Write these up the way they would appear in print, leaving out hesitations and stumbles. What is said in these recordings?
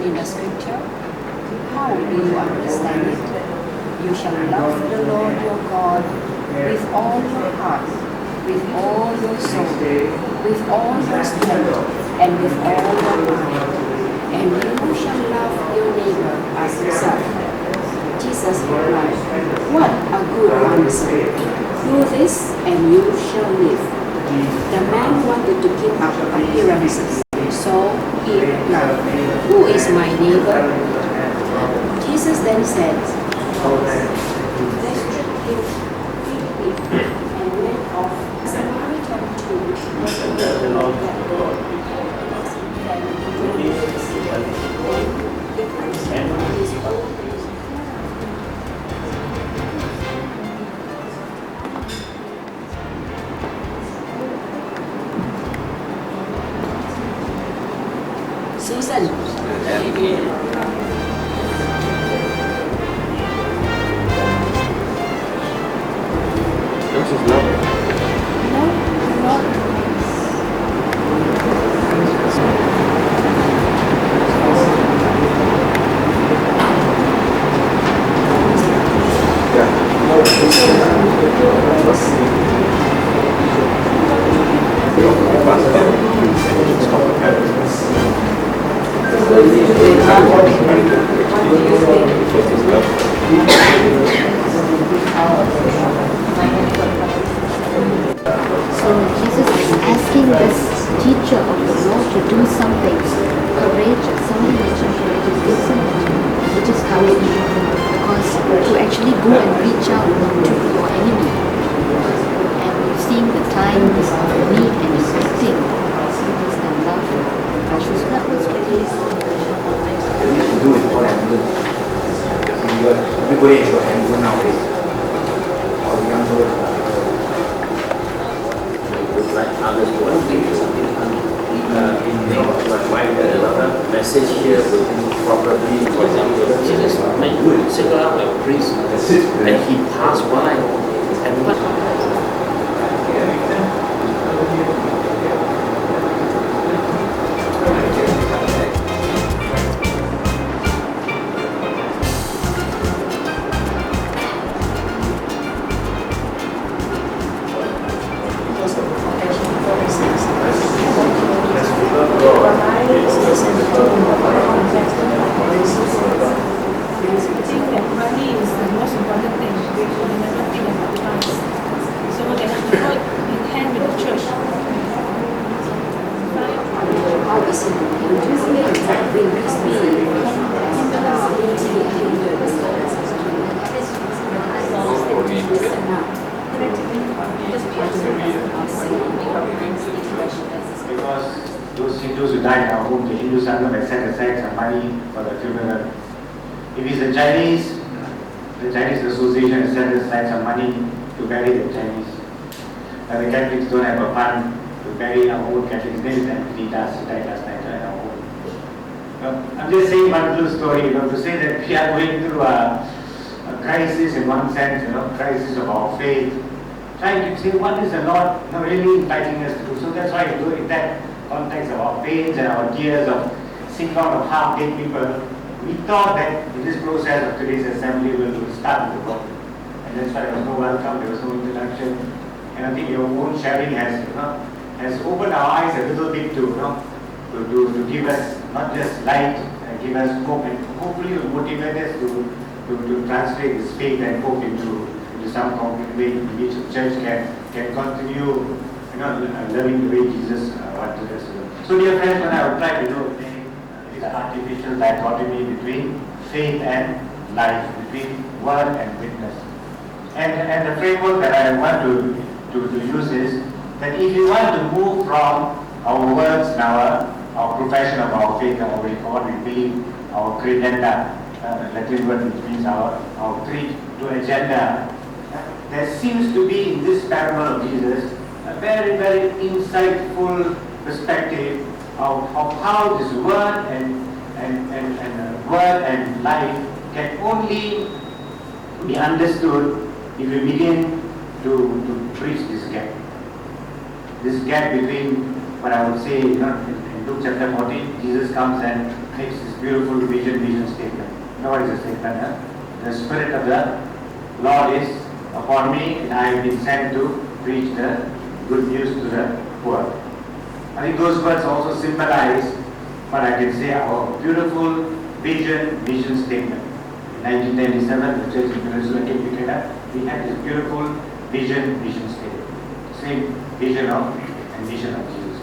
in the scripture? How do you understand it? You shall love the Lord your God with all your heart, with all your soul, with all your strength, and with all your mind. And you shall love your neighbor as yourself. Jesus replied, what a good answer. Do this and you shall live. The man wanted to keep up appearances, so he replied, who is my neighbor? Jesus then said, let's treat him quickly, and went off. Samaritan too was aware of that God. Susan. This is love. No, not. So Jesus is asking this teacher of the law to do something courageous, something which is courage, because to actually go and reach out to your enemy, and seeing the time of need and expecting this and love. So that was really We have to do it all and good. Everybody is got handphone nowadays. All the young girls would like others to understand something provide another message here probably, for example, Jesus single out a priest and he passed by and what? Because those Hindus who died in our home, the Hindu Sangam had set aside some money for the funeral. If it's the Chinese Association has set aside some money to bury the Chinese. And the Catholics don't have a fund to bury our own Catholics. This is Anthony died last night in our home. I'm just saying one little story, to say that we are going through a crisis in one sense, crisis of our faith. Trying to say what is the Lord really inviting us to do. So that's why we do it in that context of our pains and our tears of seeing out of half-dead people. We thought that in this process of today's assembly we will start with the work. And that's why there was no welcome, there was no introduction. And I think your own sharing has opened our eyes a little bit to give us not just light, give us hope, and hopefully will motivate us to translate this faith and hope into some concrete way in which the church can continue loving the way Jesus wanted us to do. So dear friends, when I would try to do this artificial dichotomy between faith and life, between word and witness. And the framework that I want to use is that if you want to move from our words and our profession of our faith, what we believe, our credenda, Latin word which means our creed, to agenda, there seems to be in this parable of Jesus a very, very insightful perspective of how this word and life can only be understood if we begin to bridge this gap. This gap between what I would say in Luke chapter 14, Jesus comes and makes this beautiful vision statement. You know what is the statement? Huh? The Spirit of the Lord is upon me, and I have been sent to preach the good news to the poor. I think those words also symbolize what I can say our beautiful vision statement. In 1997, the church in Jerusalem came together. We had this beautiful vision statement. Same vision of and mission of Jesus.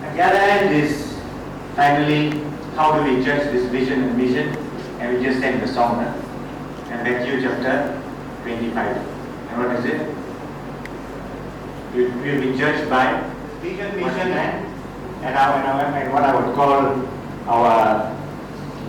At the other end is finally how do we judge this vision and mission? And we just sang the song, and Matthew chapter 25. And what is it? We will be judged by vision, mission, and what I would call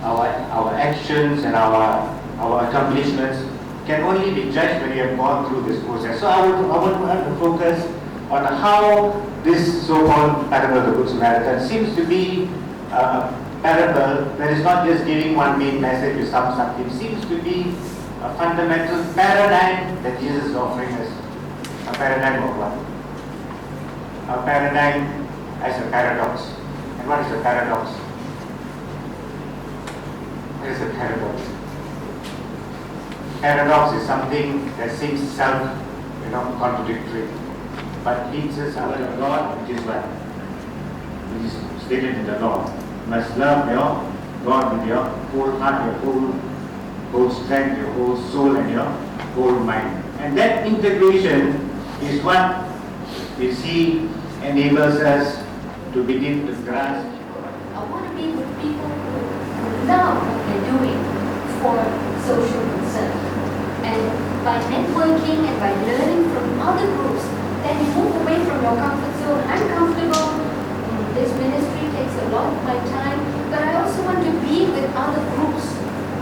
our actions and our accomplishments can only be judged when we have gone through this process. So I would want to focus on how this so-called parable of the Good Samaritan seems to be a parable that is not just giving one main message to some something. It seems to be a fundamental paradigm that Jesus is offering us. A paradigm of what? A paradigm as a paradox. And what is a paradox? What is a paradox? Paradox is something that seems contradictory, but leads us out of God, which is what? Which is stated in the law. You must love your God with your whole heart, your whole strength, your whole soul, and your whole mind. And that integration is what we see enables us to begin to grasp. I want to be with people who love what they're doing for social concern. And by networking and by learning from other groups, then you move away from your comfort zone. I'm comfortable. This ministry takes a lot of my time, but I also want to be with other groups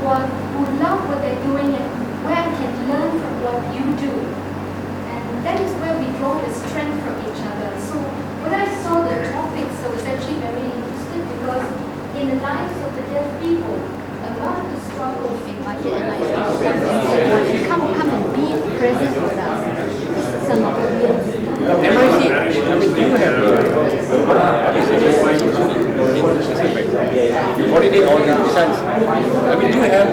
who love what they're doing and where I can learn from what you do. And that is where we draw the strength from each other. So when I saw the topics, I was actually very interested because in the lives of the deaf people, a lot of the struggles invited and I come and be present with us. Some of the real MIT, I mean, do you have coordinate all the designs? I mean, do you have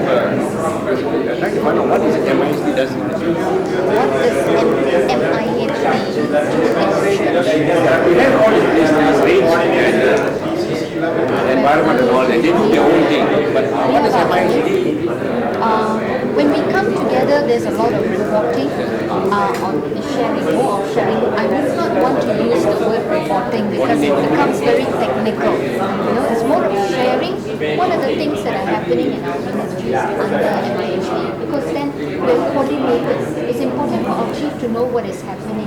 trying to find out what is it MIT does in the church? What does MIHD do? We have all these range and environment and all that. They do their own thing. But what does MIHD do? When we come together, there's a lot of reporting on the sharing, more of sharing. I would not want to use the word reporting because it becomes very technical. It's more of sharing. What are the things that are happening in our ministries under MIHD? Because then we're coordinated. It's important for our chief to know what is happening.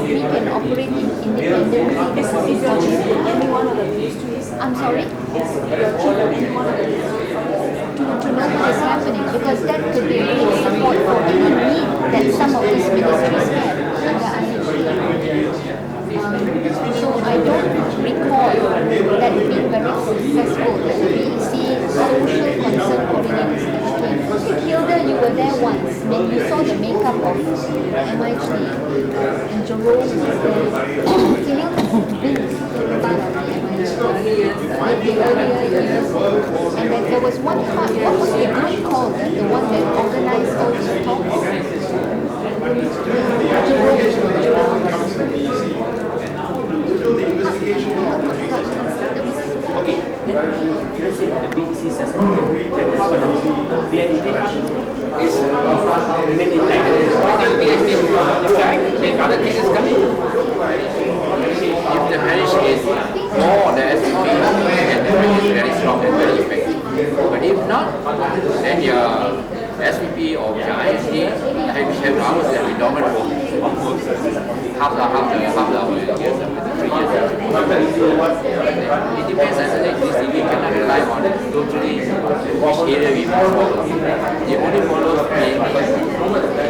We can operate independently. This is important. Any one of the ministries. I'm sorry? Yes, your chief will be one of the to know what is happening, because that could be really support for any need that some of these ministries have under IHD. So I don't recall that being very successful, that the BEC social concern coordinators came. Hilda, you were there once, when you saw the makeup of MIHD, and Jerome was there. Hilda has been part of the MIHD the earlier years. And then there was one part, what was the group called, the one that organized all these talks? Okay, let's say the BEC says PIHD is many times. PIHD, the other thing is coming. If the marriage is more the SPP, then the marriage is very strong and very effective. But if not, then your SPP or your IHD have hours that be dominant for half the hour, yes, 3 years. It depends on this. We cannot rely on totally which area we follow. The only follow the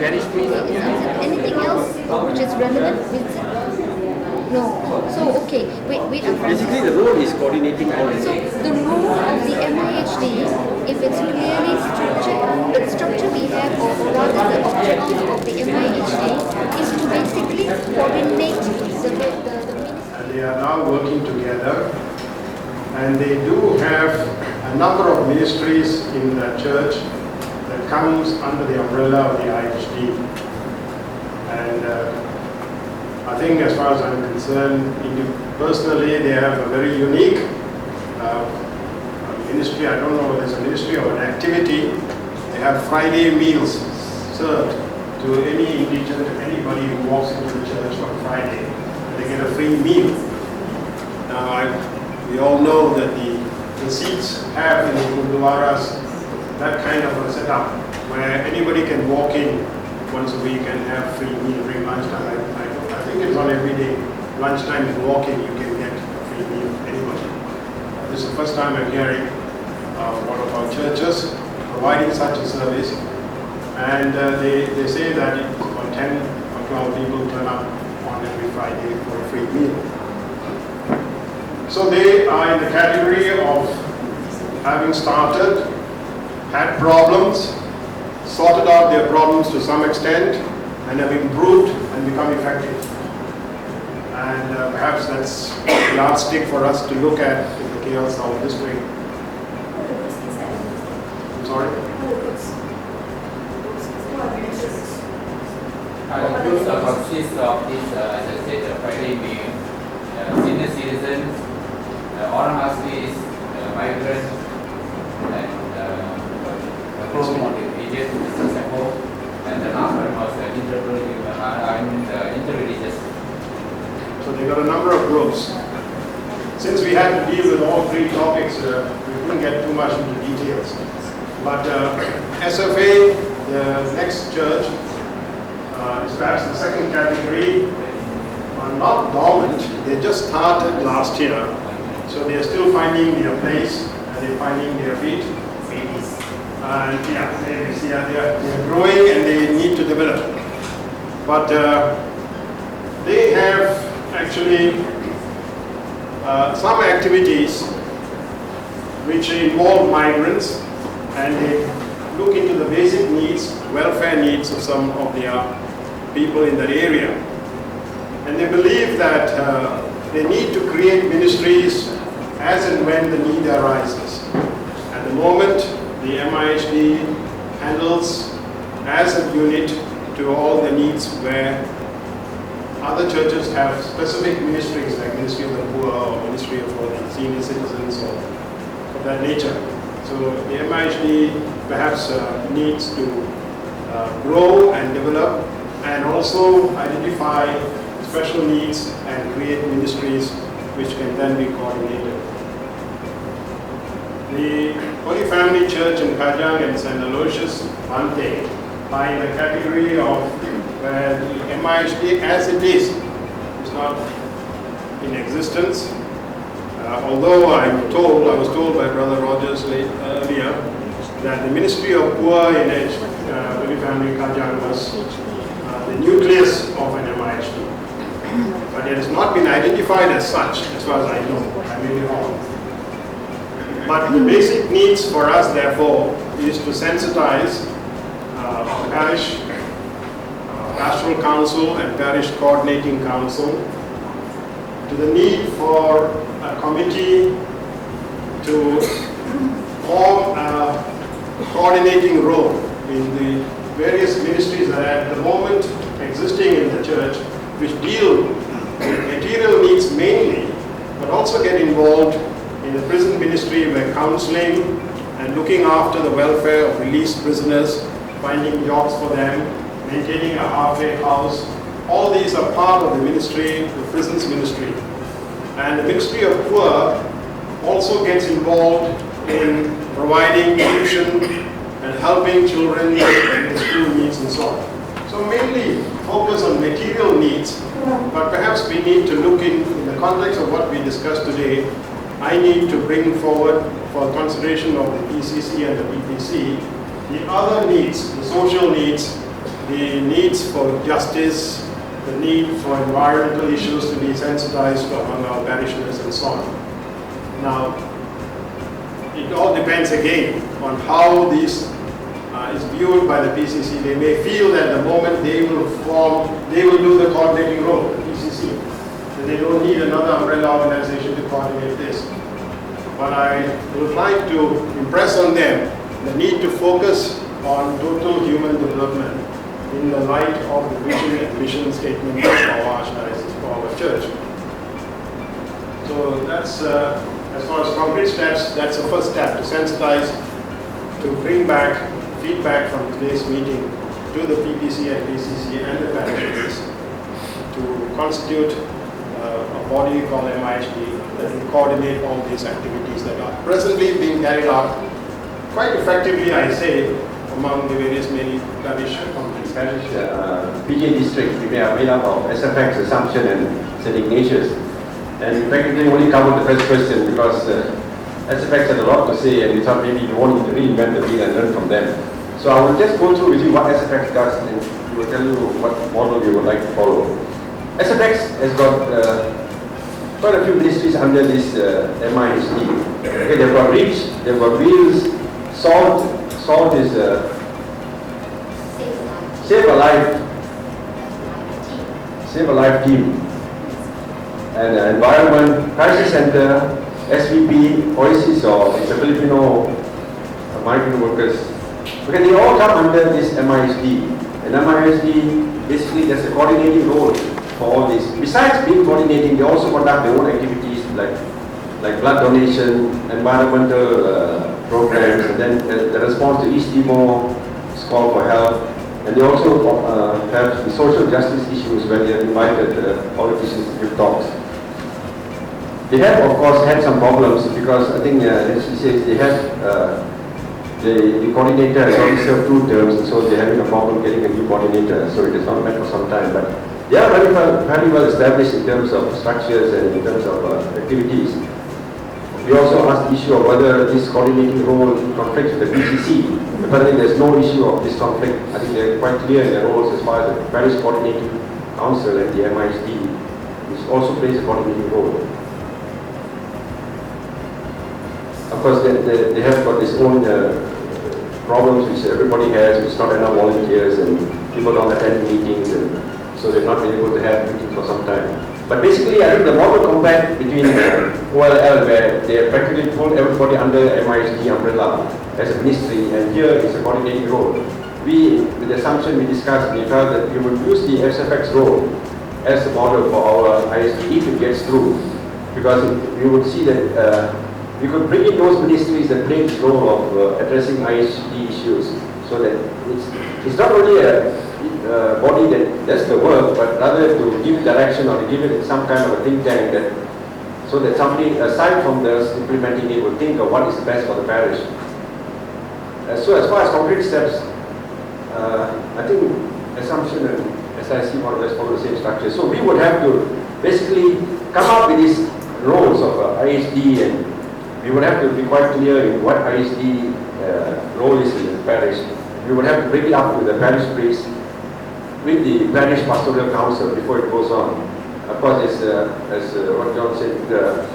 very street. Anything else which is relevant? No. So, okay, wait. Basically, the role is coordinating all this. So, the role of the MIHD, if it's clearly structured, the structure we have, or rather the objective of the MIHD, is to basically coordinate the ministry they are now working together, and they do have a number of ministries in the church that comes under the umbrella of the IHD. And I think, as far as I'm concerned, personally, they have a very unique ministry. I don't know whether it's a ministry or an activity. They have Friday meals served to any indigent, anybody who walks into the church on Friday. They get a free meal. Now, we all know that the seats have in the Gurdwaras that kind of a setup where anybody can walk in once a week and have free meal during lunchtime. I think it's on every day. Lunchtime, you walk in, you can get a free meal, anybody. This is the first time I'm hearing one of our churches providing such a service. And they say that it's about 10 or 12 people turn up on every Friday for a free meal. So they are in the category of having started, had problems, sorted out their problems to some extent, and have improved and become effective. And perhaps that's a yardstick for us to look at in the KL South District. I'm sorry? The groups consist of this, as I said, Friday meal, senior citizens, orphanages, migrants, and aged support, and the last one was interreligious. So they got a number of groups. Since we had to deal with all three topics, we couldn't get too much into details. But SFA, the next church, is perhaps the second category, are not dormant. They just started last year. So they are still finding their place and they're finding their feet. And they're growing and they need to develop. But they have actually some activities which involve migrants, and they look into the basic needs, welfare needs of some of their people in that area. And they believe that they need to create ministries as and when the need arises. At the moment, the MIHD handles as a unit to all the needs where other churches have specific ministries like Ministry of the Poor or Ministry of the Senior Citizens or of that nature. So the MIHD perhaps needs to grow and develop and also identify special needs and create ministries which can then be coordinated. The Holy Family Church in Kajang and St. Aloysius Bante are in the category of where the MIHD as it is not in existence. Although I was told by Brother Rogers earlier that the Ministry of Poor in Holy Family Kajang was the nucleus of an MIHD. But it has not been identified as such, as far as I know. I may be wrong. But the basic needs for us, therefore, is to sensitize parish, pastoral council and parish coordinating council to the need for a committee to form a coordinating role in the various ministries that are at the moment existing in the church, which deal with material needs mainly, but also get involved in the prison ministry where counseling and looking after the welfare of released prisoners, finding jobs for them, maintaining a halfway house. All these are part of the ministry, the prisons ministry. And the Ministry of Poor also gets involved in providing tuition and helping children with the school needs and so on. So mainly focus on material needs, but perhaps we need to look in the context of what we discussed today. I need to bring forward for consideration of the PCC and the PPC the other needs, the social needs, the needs for justice, the need for environmental issues to be sensitized among our parishioners and so on. Now, it all depends again on how this is viewed by the PCC. They may feel that the moment they will do the coordinating role, the PCC, that they don't need another umbrella umbrella organization to coordinate this. But I would like to impress on them the need to focus on total human development in the light of the vision and mission statement of our archdiocese, for our church. So that's, as far as concrete steps, that's the first step, to sensitize, to bring back feedback from today's meeting to the PPC and PCC and the parishes to constitute a body called MIHD that will coordinate all these activities that are presently being carried out quite effectively, I say, among the various many parish communities. PJ district, we are made up of SFX, Assumption and St. Ignatius. And practically only covered the first question because SFX had a lot to say and we thought maybe we won't reinvent the wheel and learn from them. So I will just go through with you what SFX does and we will tell you what model we would like to follow. SFX has got quite a few ministries under this MIHD. Okay, they've got REACH, they've got WHEELS, SALT is Save a Life team, and Environment, Crisis Center, SVP, OASIS, or it's a Filipino migrant workers. Okay, they all come under this MIHD. And MIHD, basically, there's a coordinating role for all this. Besides being coordinating, they also conduct their own activities like blood donation, environmental programs, and then the response to East Timor call for help. And they also have the social justice issues where they have invited politicians to give talks. They have, of course, had some problems because I think, as she says, they have the coordinator has already served 2 terms, and so they're having a problem getting a new coordinator. So it has not met for some time, but they are very well established in terms of structures and in terms of activities. We also asked the issue of whether this coordinating role conflicts with the PCC. Apparently there's no issue of this conflict. I think they're quite clear in their roles as far as the Parish Coordinating Council and the MIHD, which also plays a coordinating role. Of course, they have got this own problems which everybody has, which not enough volunteers and people don't attend meetings, and so they've not been able to have meetings for some time. But basically, I think the model compact between OLL, where they have practically pulled everybody under MIHD umbrella as a ministry, and here is a coordinating role. We, with the assumption we discussed, we felt that we would use the SFX role as the model for our ISD if it gets through, because we would see that we could bring in those ministries that play this role of addressing ISD issues, so that it's not only a body that does the work, but rather to give direction or to give it some kind of a think tank that, so that somebody aside from us implementing it will think of what is best for the parish. So as far as concrete steps, I think Assumption and SIC more or less follow the same structure. So we would have to basically come up with these roles of ISD, and we would have to be quite clear in what ISD role is in the parish. We would have to break it up with the parish priest, with the parish pastoral council before it goes on. Of course, as what John said, the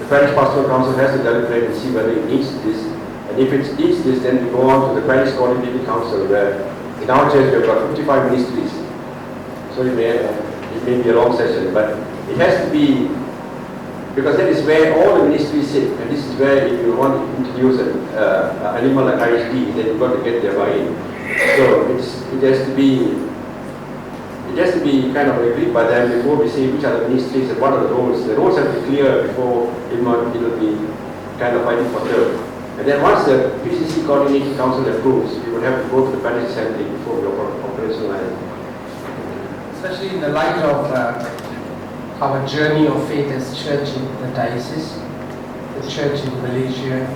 parish pastoral council has to deliberate and see whether it needs this. And if it needs this, then we go on to the parish coordinating council, where in our church we have got 55 ministries. So it may be a long session, but it has to be, because that is where all the ministries sit, and this is where if you want to introduce an animal like IHD, then you've got to get their buy-in. So it has to be kind of agreed by them before we say which are the ministries and what are the roles. The roles have to be clear before it will be kind of fighting for turf. And then once the PCC Coordinating Council approves, we would have to go to the parish assembly before we operationalize. Especially in the light of our journey of faith as church in the diocese, the church in Malaysia,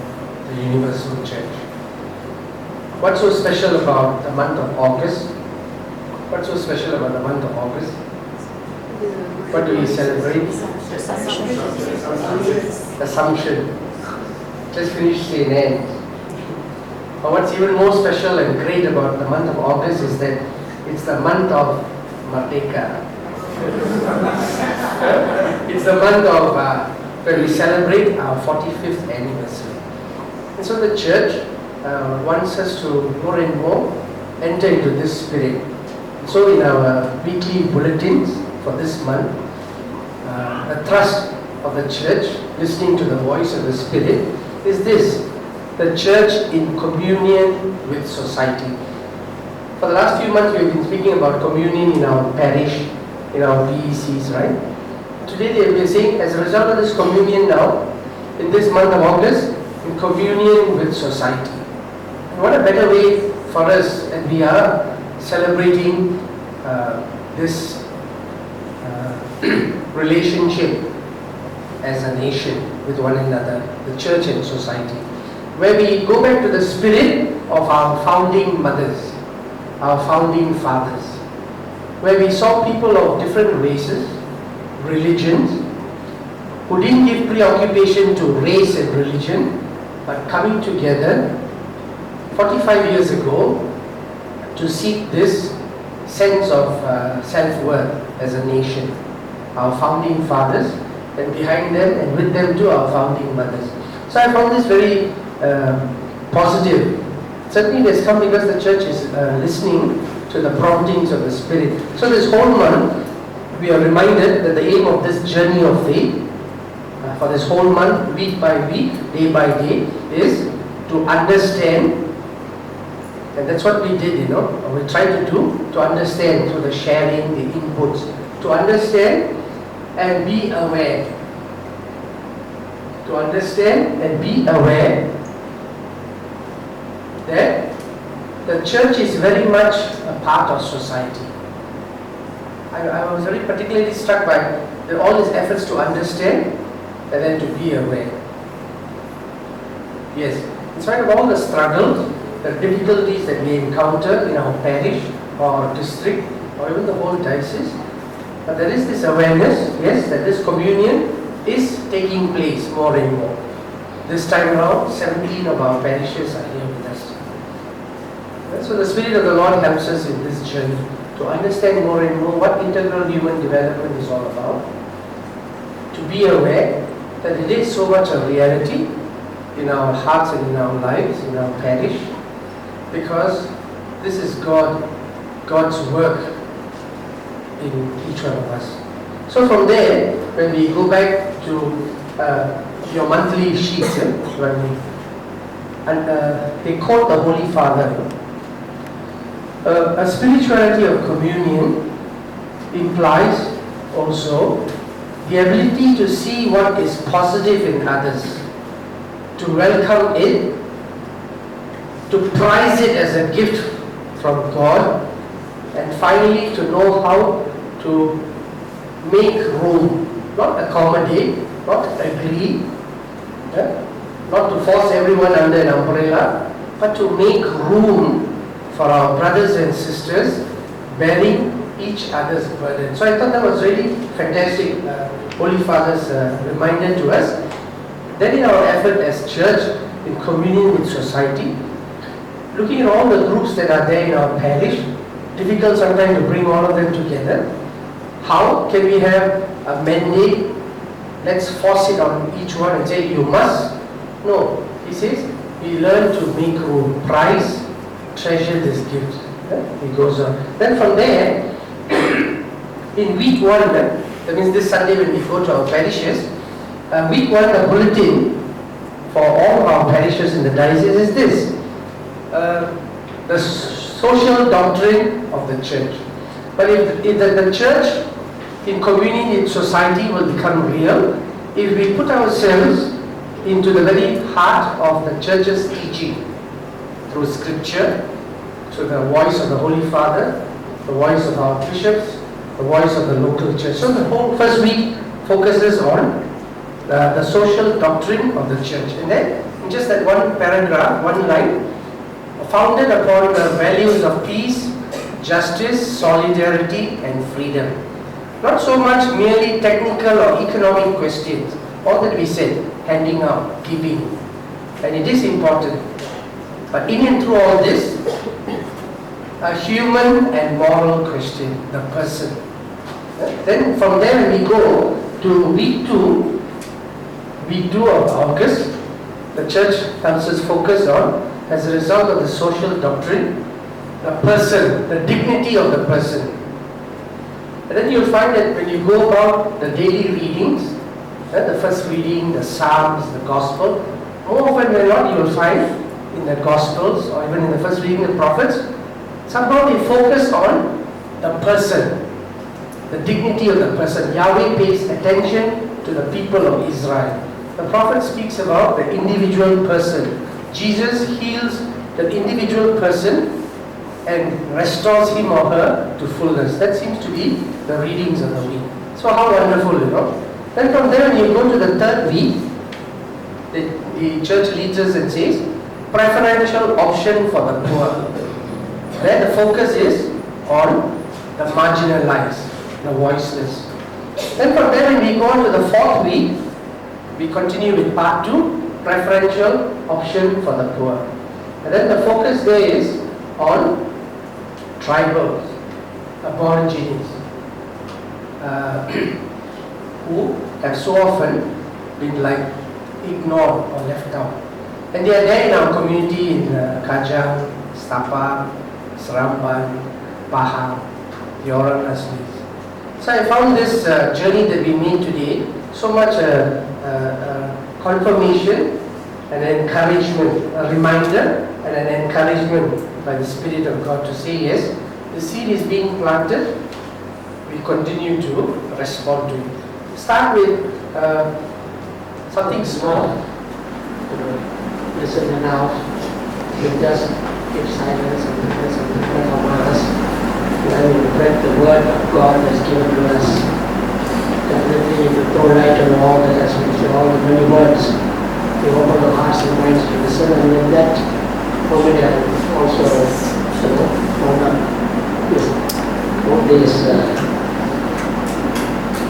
the universal church. What's so special about the month of August? What's so special about the month of August? What do we celebrate? Assumption. Just finished saying end. But what's even more special and great about the month of August is that it's the month of Merdeka. It's the month of where we celebrate our 45th anniversary. And so the church wants us to more and more enter into this spirit. So in our weekly bulletins for this month, the thrust of the church, listening to the voice of the Spirit, is this: the church in communion with society. For the last few months, we have been speaking about communion in our parish, in our PECs, right? Today we are saying, as a result of this communion now, in this month of August, in communion with society. And what a better way for us, and we are celebrating this relationship as a nation with one another, the church and society, where we go back to the spirit of our founding mothers, our founding fathers, where we saw people of different races, religions, who didn't give preoccupation to race and religion, but coming together 45 years ago to seek this sense of self-worth as a nation. Our founding fathers, and behind them and with them too our founding mothers. So I found this very positive. Certainly it has come because the church is listening to the promptings of the Spirit. So this whole month we are reminded that the aim of this journey of faith for this whole month, week by week, day by day, is to understand. And that's what we did, we tried to do, to understand through the sharing, the inputs, to understand and be aware. To understand and be aware that the church is very much a part of society. I was very particularly struck by all these efforts to understand and then to be aware. Yes, in spite of all the struggles, the difficulties that we encounter in our parish or district or even the whole diocese, but there is this awareness, yes, that this communion is taking place more and more. This time around, 17 of our parishes are here with us. So the Spirit of the Lord helps us in this journey to understand more and more what integral human development is all about, to be aware that it is so much a reality in our hearts and in our lives, in our parish, because this is God's work in each one of us. So from there, when we go back to your monthly sheets, they quote the Holy Father. A spirituality of communion implies also the ability to see what is positive in others, to welcome it, to prize it as a gift from God, and finally to know how to make room, not accommodate, not agree, not to force everyone under an umbrella, but to make room for our brothers and sisters bearing each other's burden. So I thought that was really fantastic. Holy Father's reminder to us that in our effort as church in communion with society, looking at all the groups that are there in our parish, difficult sometimes to bring all of them together. How can we have a mandate? Let's force it on each one and say you must. No, he says we learn to make room, prize, treasure this gift. He goes on. Then from there, in week 1, that means this Sunday when we go to our parishes, week 1, the bulletin for all of our parishes in the diocese is this: the social doctrine of the church. But if the church in communion with society will become real, if we put ourselves into the very heart of the church's teaching through scripture, through the voice of the Holy Father, the voice of our bishops, the voice of the local church. So the whole first week focuses on the social doctrine of the church. And then, in just that one paragraph, one line, founded upon the values of peace, justice, solidarity, and freedom. Not so much merely technical or economic questions, all that we said, handing out, giving. And it is important. But in and through all this, a human and moral question, the person. Then from there we go to week 2 of August. The church helps us focus on, as a result of the social doctrine, the person, the dignity of the person. And then you'll find that when you go about the daily readings, the first reading, the Psalms, the Gospel. More often than not, you will find in the Gospels or even in the first reading of the prophets, somehow they focus on the person, the dignity of the person. Yahweh pays attention to the people of Israel. The prophet speaks about the individual person. Jesus heals the individual person and restores him or her to fullness. That seems to be the readings of the week. So how wonderful, Then from there, when you go to the third week, the church leads us and says, preferential option for the poor. There the focus is on the marginalized, the voiceless. Then from there, when we go on to the fourth week, we continue with part 2, preferential option for the poor. And then the focus there is on tribals, aborigines, who have so often been ignored or left out. And they are there in our community in Kajang, Stapa, Seramban, Pahang, Yoran Aslis. So I found this journey that we made today so much confirmation and encouragement, a reminder and an encouragement by the Spirit of God to say, yes, the seed is being planted, we continue to respond to it. Start with something small. Listen enough, you just keep silence and prepare something from us. When we read the word of God has given to us, definitely if you don't write on all that has been said, all the many words, you open our hearts and minds to listen, and in that moment I also found out this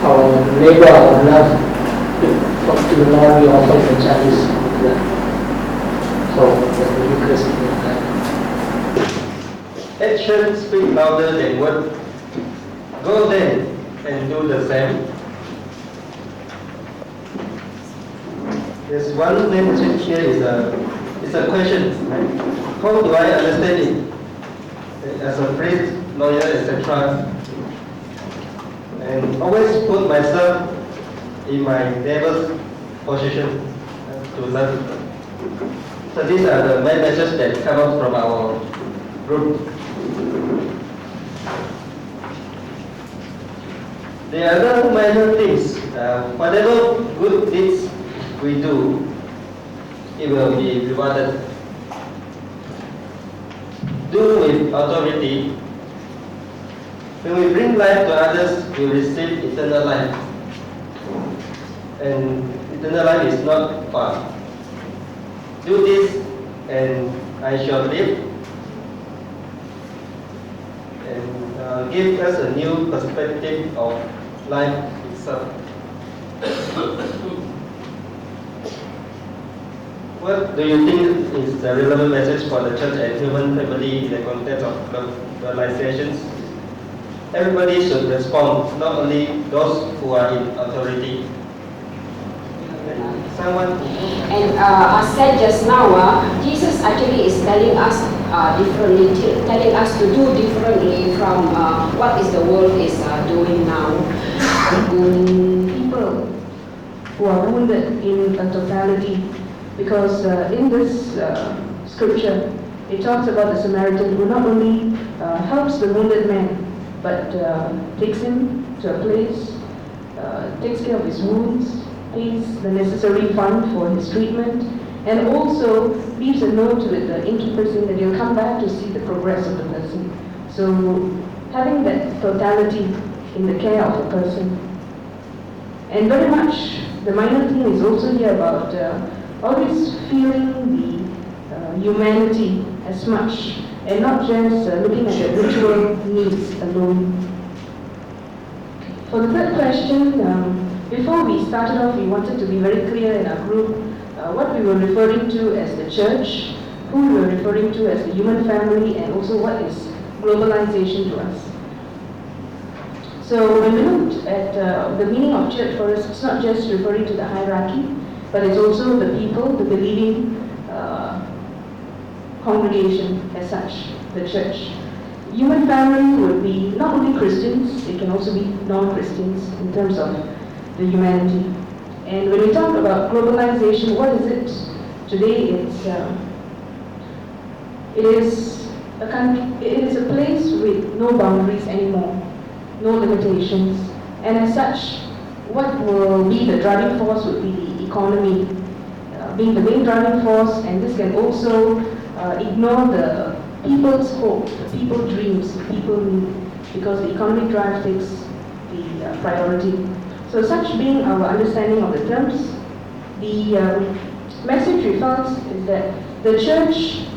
our labor, our love to the Lord, we offer the chalice. So the Eucharist is that. Actions speak louder than words. Go then and do the same. There's one message here is a question. Right? How do I understand it? As a priest, lawyer, etc. And always put myself in my neighbor's position to learn. So these are the main messages that come out from our group. The other minor things, whatever good deeds we do, it will be rewarded. Do with authority. When we bring life to others, we receive eternal life. And eternal life is not far. Do this and I shall live, and give us a new perspective of life itself. What do you think is the relevant message for the church and human family in the context of globalizations? Everybody should respond, not only those who are in authority. Someone? And as said just now, Jesus actually is telling us differently, telling us to do differently from what is the world is doing now. People who are wounded in a totality, because in this scripture, it talks about the Samaritan who not only helps the wounded man, but takes him to a place, takes care of his wounds, pays the necessary fund for his treatment, and also leaves a note with the innkeeper that he'll come back to see the progress of the person. So having that totality in the care of a person. And very much the minor thing is also here about always feeling the humanity as much, and not just looking at the ritual needs alone. For the third question, before we started off, we wanted to be very clear in our group what we were referring to as the church, who we were referring to as the human family, and also what is globalization to us. So when we looked at the meaning of church for us, it's not just referring to the hierarchy, but it's also the people, the believing congregation as such, the church. Human family would be not only Christians, it can also be non-Christians in terms of the humanity. And when we talk about globalization, what is it? Today it is a country, it is a place with no boundaries anymore, no limitations. And as such, what will be the driving force would be the economy being the main driving force, and this can also ignore the people's hope, the people's dreams, the people need, because the economic drive takes the priority. So such being our understanding of the terms, the message we felt is that the church,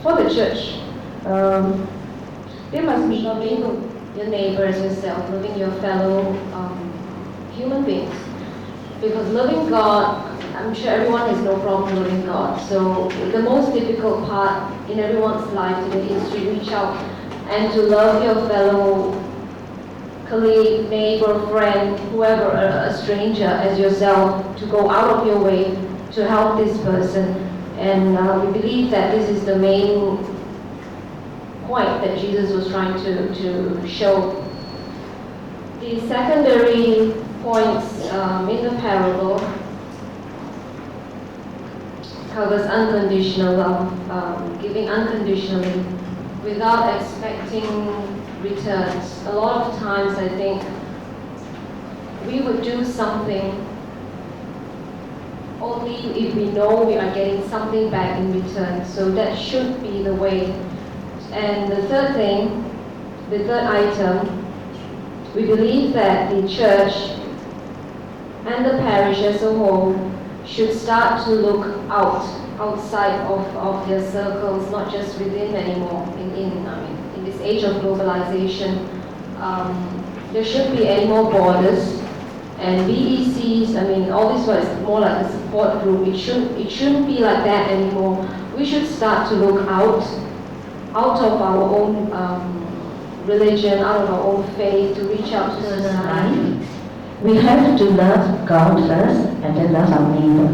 for the church, there must be loving your neighbors, yourself, loving your fellow human beings. Because loving God, I'm sure everyone has no problem loving God. So the most difficult part in everyone's life today is to reach out and to love your fellow colleague, neighbor, friend, whoever, a stranger as yourself, to go out of your way to help this person. And we believe that this is the main point that Jesus was trying to show. The secondary points in the parable covers unconditional love, giving unconditionally without expecting returns. A lot of times I think we would do something only if we know we are getting something back in return. So that should be the way. And the third thing, the third item, we believe that the church and the parish as a whole should start to look outside of their circles, not just within anymore. In this age of globalization, there shouldn't be any more borders. And BECs, all this was more like a support group. It shouldn't be like that anymore. We should start to look out of our own religion, out of our own faith, to reach out to society. We have to love God first and then love our neighbor.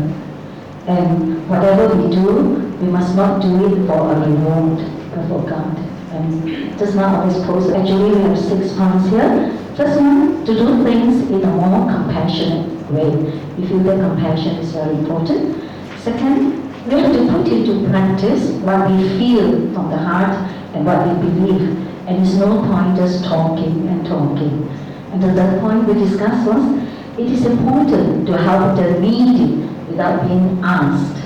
And whatever we do, we must not do it for a reward, but for God. And just now always post, actually we have 6 points here. First one, to do things in a more compassionate way. We feel that compassion is very important. Second, we have to put into practice what we feel from the heart and what we believe. And it's no point just talking and talking. And the third point we discussed was, it is important to help the needy without being asked.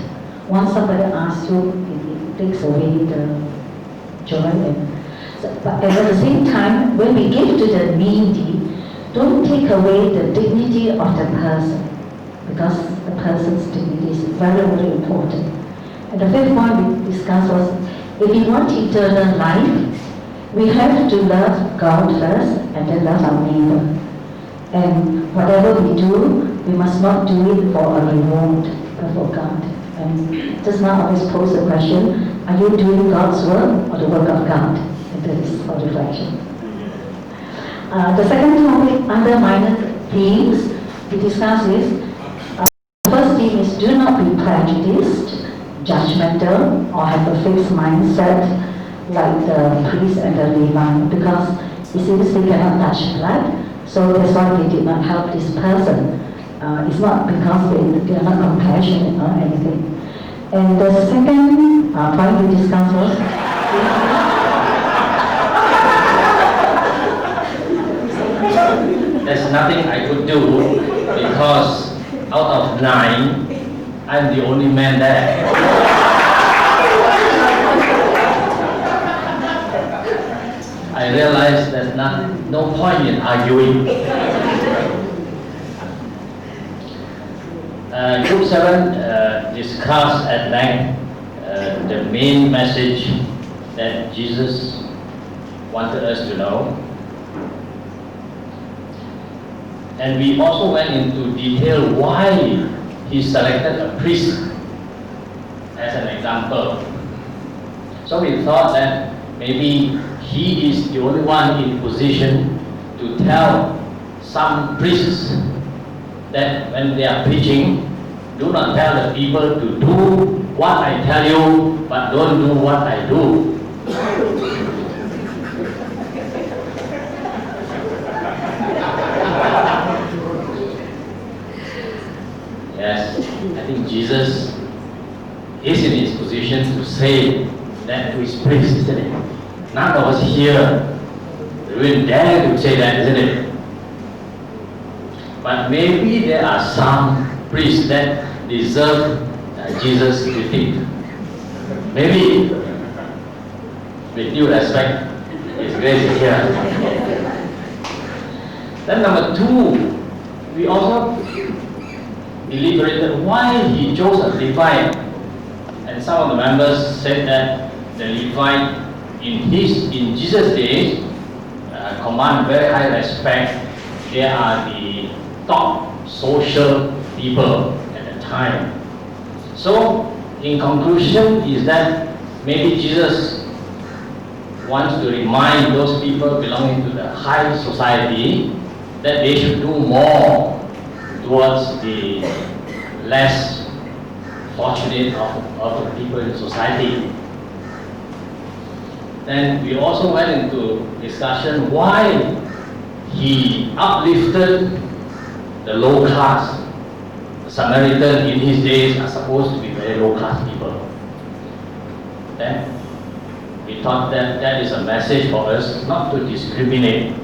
Once somebody asks you, it takes away the joy. But at the same time, when we give to the needy, don't take away the dignity of the person, because the person's dignity is very, very important. And the fifth point we discussed was, if we want eternal life, we have to love God first and then love our neighbor. And whatever we do, we must not do it for a reward, but for God. And just now I always pose the question, are you doing God's work or the work of God? And that is for reflection. The second topic under minor themes we discussed is, the first theme is, do not be prejudiced, judgmental, or have a fixed mindset like the priest and the Levite, because you see this they cannot touch blood, so that's why they did not help this person. It's not because they are not compassionate or anything. And the second point we discussed was, there's nothing I could do because out of 9, I'm the only man there. I realized there's no point in arguing. Group 7 discussed at length the main message that Jesus wanted us to know. And we also went into detail why he selected a priest as an example. So we thought that maybe he is the only one in position to tell some priests that when they are preaching, do not tell the people to do what I tell you, but don't do what I do. as I think Jesus is in his position to say that to his priests, isn't it? None of us here will dare to say that, isn't it? But maybe there are some priests that deserve Jesus' critique. Maybe, with due respect, His grace is here. Then number two, we also deliberated why he chose a Levite. And some of the members said that the Levite in Jesus' days command very high respect. They are the top social people at the time. So, in conclusion, is that maybe Jesus wants to remind those people belonging to the high society that they should do more towards the less fortunate of the people in society. Then we also went into discussion why he uplifted the low class. The Samaritan in his days are supposed to be very low class people. Then we thought that that is a message for us not to discriminate.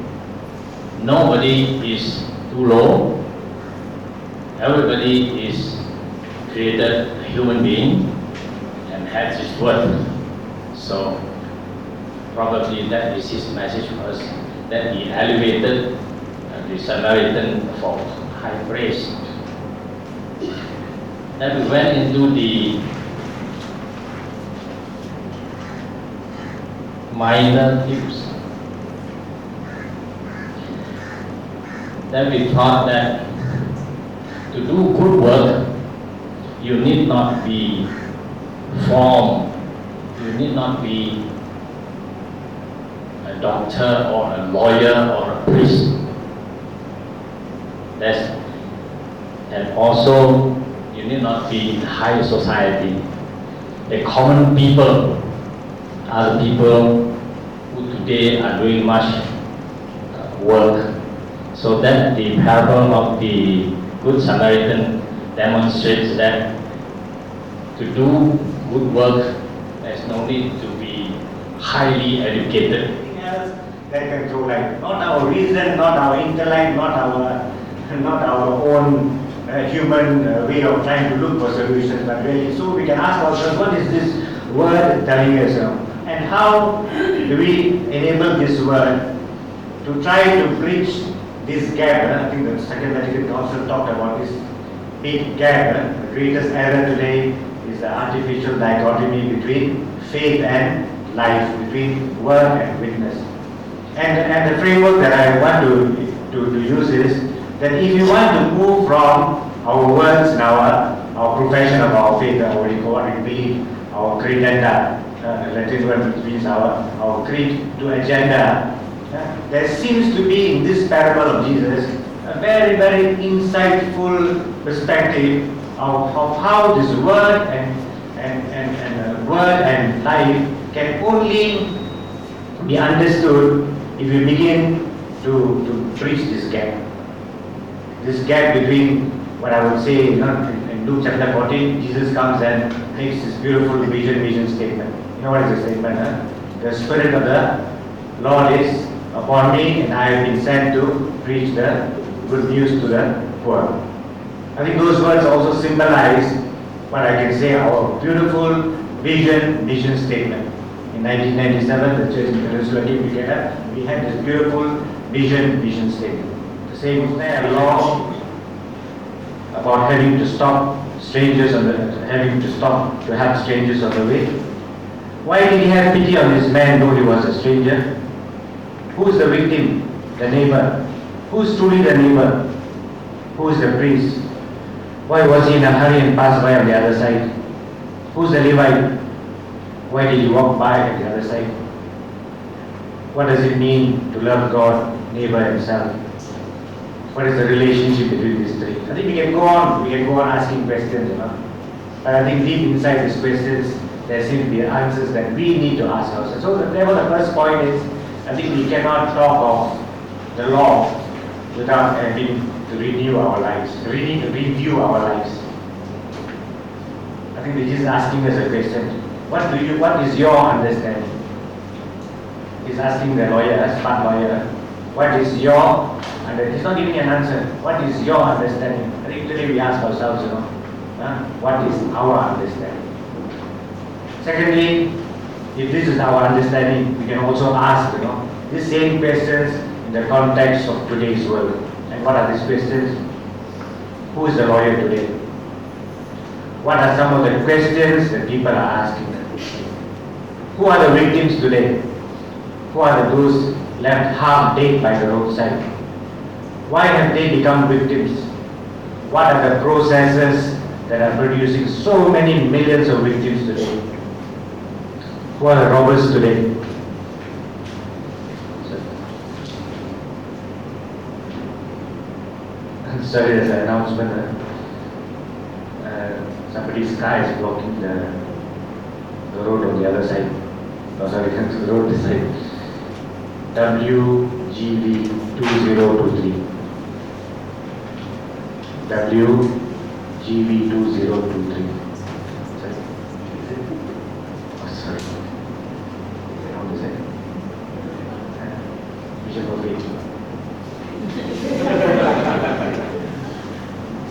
Nobody is too low. Everybody is created a human being and has his worth. So probably that is his message for us, that he elevated the Samaritan for high praise. Then we went into the minor tips. Then we thought that to do good work, you need not be formed, you need not be a doctor or a lawyer or a priest. And also, you need not be in high society. The common people are the people who today are doing much work. So that the parable of the Good Samaritan demonstrates that to do good work, there's no need to be highly educated. Anything else that can throw light, not our reason, not our intellect, not our own human way of trying to look for solutions, but really, so we can ask ourselves, what is this word telling us, and how do we enable this word to try to bridge this gap? I think the Second Vatican Council talked about this big gap. The greatest error today is the artificial dichotomy between faith and life, between word and witness. And the framework that I want to use is that if you want to move from our words and our profession of our faith, what we believe, our credenda, Latin word which means our creed, to agenda, there seems to be in this parable of Jesus a very, very insightful perspective of how this word and life can only be understood if you begin to bridge this gap. This gap between what I would say, in Luke chapter 14, Jesus comes and makes this beautiful vision statement. You know what is the statement? The Spirit of the Lord is upon me, and I have been sent to preach the good news to the poor. I think those words also symbolize what I can say our beautiful vision statement. In 1997, the church in Peninsula came together. We had this beautiful vision statement. The same law about having to stop strangers having to stop to help strangers on the way. Why did he have pity on this man though he was a stranger? Who is the victim? The neighbor. Who is truly the neighbor? Who is the priest? Why was he in a hurry and passed by on the other side? Who is the Levite? Why did he walk by at the other side? What does it mean to love God, neighbor and self? What is the relationship between these three? I think we can go on asking questions, But I think deep inside these questions, there seem to be answers that we need to ask ourselves. So therefore the first point is, I think we cannot talk of the law without having to renew our lives. We need to review our lives. I think Jesus is asking us a question. What is your understanding? He's asking the lawyer, smart lawyer, what is your understanding? He's not giving an answer. What is your understanding? I think today we ask ourselves, what is our understanding? Secondly, if this is our understanding, we can also ask, these same questions in the context of today's world. And what are these questions? Who is the lawyer today? What are some of the questions that people are asking? Who are the victims today? Who are those left half dead by the roadside? Why have they become victims? What are the processes that are producing so many millions of victims today? Who are the robbers today? Sorry, there's an announcement. Somebody's car is blocking the road on the other side. Oh, sorry, the road this side. WGV 2023. WGV 2023. Sorry. Oh, sorry. How is it? Vision of Faith.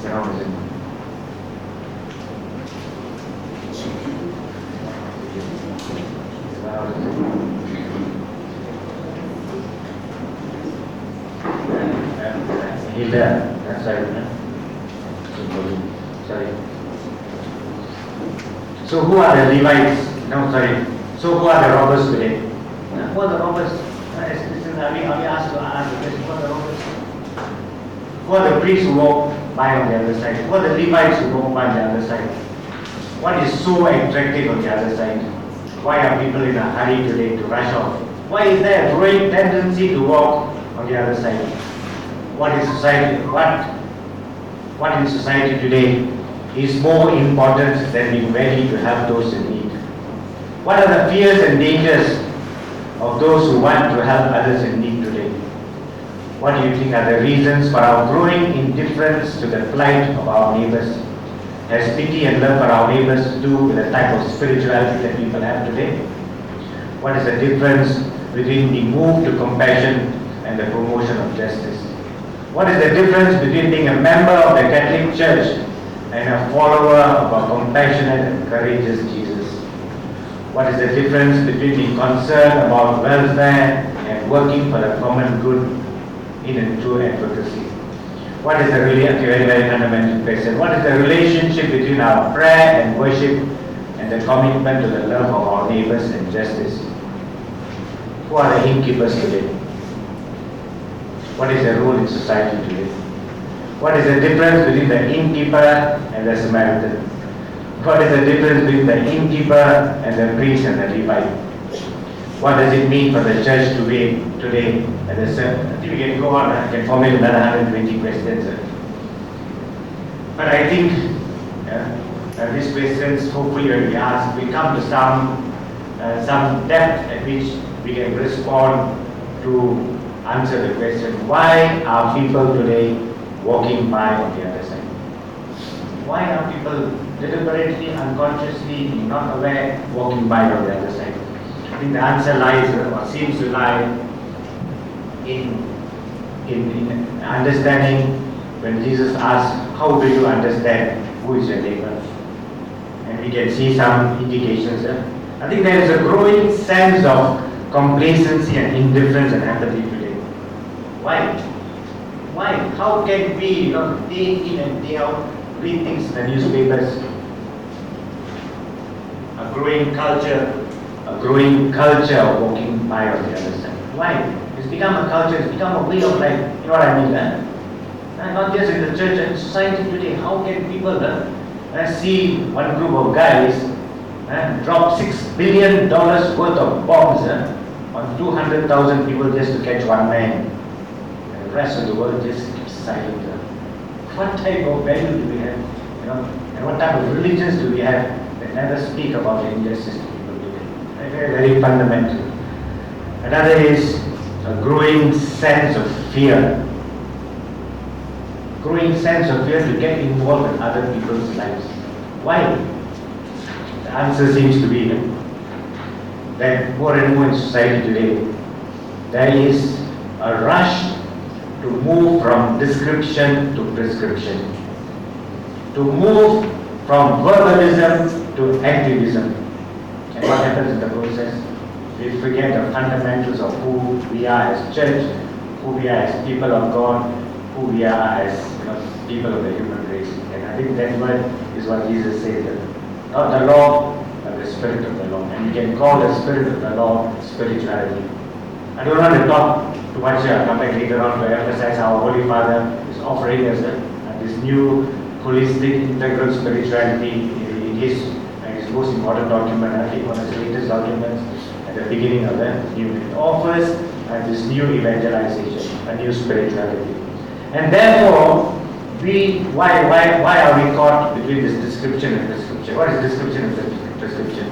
How is it? Hilda, that's right. Sorry. So who are the Levites? No, sorry. So who are the robbers today? Who are the robbers? Are we asked to ask the question? Who are the robbers? Who are the priests who walk by on the other side? Who are the Levites who walk by on the other side? What is so attractive on the other side? Why are people in a hurry today to rush off? Why is there a growing tendency to walk on the other side? What is society? What in society today is more important than being ready to help those in need? What are the fears and dangers of those who want to help others in need today? What do you think are the reasons for our growing indifference to the plight of our neighbors? Has pity and love for our neighbors to do with the type of spirituality that people have today? What is the difference between the move to compassion and the promotion of justice? What is the difference between being a member of the Catholic Church and a follower of a compassionate and courageous Jesus? What is the difference between being concerned about welfare and working for the common good in and true advocacy? What is the very fundamental question? What is the relationship between our prayer and worship and the commitment to the love of our neighbors and justice? Who are the innkeepers today? What is their role in society today? What is the difference between the innkeeper and the Samaritan? What is the difference between the innkeeper and the priest and the Levite? What does it mean for the church today? I think we can go on, I can formulate another 120 questions. But I think these questions, hopefully when we ask, we come to some depth at which we can respond to answer the question, why are people today walking by on the other side? Why are people deliberately, unconsciously, not aware, walking by on the other side? I think the answer lies, or seems to lie, in understanding when Jesus asks, how do you understand who is your neighbor? And we can see some indications. I think there is a growing sense of complacency and indifference and apathy today. Why? Why? How can we, day in and day out, read things in the newspapers? A growing culture of walking by on the other side. Why? It's become a culture, it's become a way of life. You know what I mean? And not just in the church and society today. How can people see one group of guys drop $6 billion worth of bombs on 200,000 people just to catch one man? And the rest of the world just keeps silent. What type of value do we have? And what type of religions do we have that never speak about injustice to people today? Very, very fundamental. Another is a growing sense of fear. Growing sense of fear to get involved in other people's lives. Why? The answer seems to be that more and more in society today, there is a rush to move from description to prescription, to move from verbalism to activism. And what happens in the process? We forget the fundamentals of who we are as church, who we are as people of God, who we are as people of the human race. And I think that word is what Jesus said, not the law, but the spirit of the law. And we can call the spirit of the law spirituality. I don't want to talk too much here. I'll come back later on to emphasize how our Holy Father is offering us this new holistic integral spirituality in his most important document, I think one of his latest documents at the beginning of the new. It offers this new evangelization, a new spirituality. And therefore, why are we caught between this description and prescription? What is description and prescription?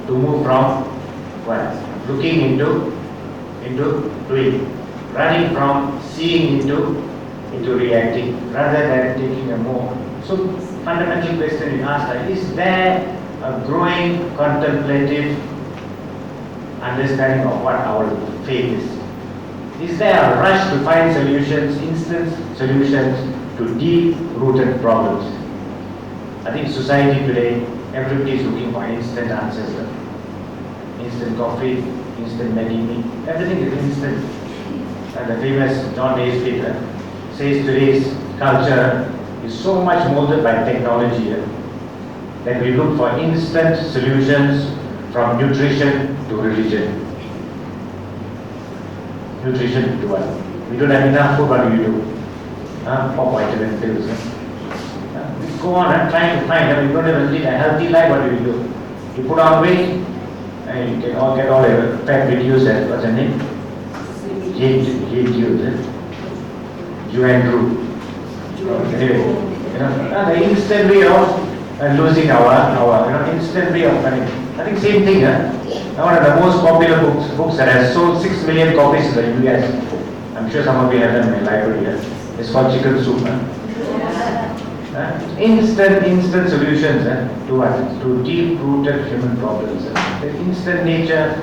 To move from what? Looking into doing, running from seeing into reacting, rather than taking a more. So fundamental question we ask is there a growing contemplative understanding of what our faith is? Is there a rush to find solutions, instant solutions to deep-rooted problems? I think society today, everybody is looking for instant answers. Instant coffee, instant Maggi, everything is instant. And the famous John Naisbitt says today's culture is so much molded by technology that we look for instant solutions from nutrition to religion. Nutrition to what? We don't have enough food, what do you do? Pop vitamin pills. We go on trying to find, we don't even lead a healthy life, what do? You put on weight, and you can all get all the fat reduced at, what's her name? Juandru. The instant way of losing our instant way of running. I think same thing. One of the most popular books that has sold 6 million copies in the US. I'm sure some of you have them in the library. It's called Chicken Soup. Instant solutions to what? To deep-rooted human problems. The instant nature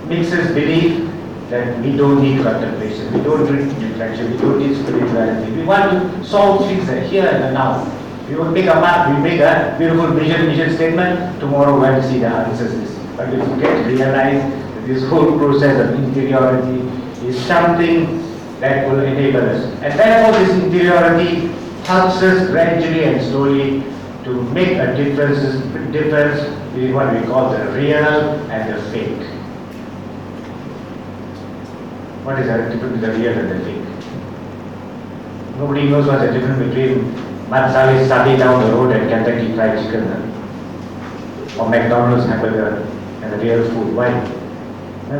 makes us believe that we don't need contemplation, we don't need reflection, we don't need spirituality. We want to solve things here and now. We will make a map, we make a beautiful vision statement, tomorrow we'll see the answers. But if you get to realize that this whole process of interiority is something that will enable us. And therefore this interiority helps us gradually and slowly to make a difference between what we call the real and the fake. What is the difference between the real and the fake? Nobody knows what's the difference between Matsali Sadi down the road and Kentucky Fried Chicken or McDonald's hamburger and the real food. Why?